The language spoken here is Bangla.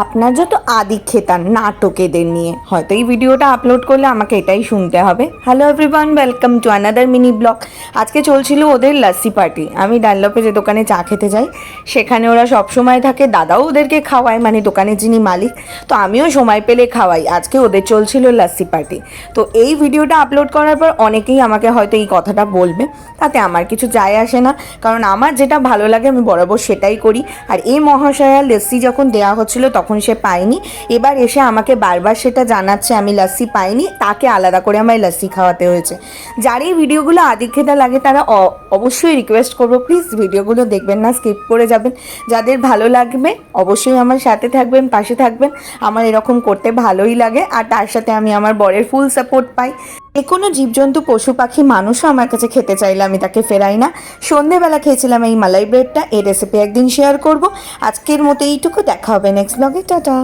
আপনার যত আদিক্ষেতা নাটকেদের নিয়ে হয়তো এই ভিডিওটা আপলোড করলে আমাকে এটাই শুনতে হবে। Hello everyone, welcome to another mini blog. আজকে চলছিল ওদের লাস্সি পার্টি। আমি ডানলপে যে দোকানে চা খেতে যাই সেখানে ওরা সব সময় থাকে, দাদাও ওদেরকে খাওয়ায়, মানে দোকানের যিনি মালিক, তো আমিও সময় পেলে খাওয়াই। আজকে ওদের চলছিল লাস্সি পার্টি। তো এই ভিডিওটা আপলোড করার পর অনেকেই আমাকে হয়তো এই কথাটা বলবে, তাতে আমার কিছু যায় আসে না, কারণ আমার যেটা ভালো লাগে আমি বরাবর সেটাই করি। আর এই মহাশয়া লাস্সি যখন দেওয়া হচ্ছিল তখন সে পায়নি, এবার এসে আমাকে বারবার সেটা জানাচ্ছে আমি লাস্সি পাইনি, তাকে আলাদা করে আমায় লাস্সি খাওয়াতে হয়েছে। যার এই ভিডিওগুলো আদিক্ষেতা লাগে তারা অবশ্যই রিকোয়েস্ট করবো, প্লিজ ভিডিওগুলো দেখবেন না, স্কিপ করে যাবেন। যাদের ভালো লাগবে অবশ্যই আমার সাথে থাকবেন, পাশে থাকবেন। আমার এরকম করতে ভালোই লাগে, আর তার সাথে আমি আমার বরের ফুল সাপোর্ট পাই। যে কোনো জীবজন্তু, পশু পাখি, মানুষও আমার কাছে খেতে চাইলে আমি তাকে ফেরাই না। সন্ধেবেলা খেয়েছিলাম এই মালাই ব্রেডটা, এই রেসিপি একদিন শেয়ার করব। আজকের মতো এইটুকু, দেখা হবে নেক্সট ব্লগে, টাটা।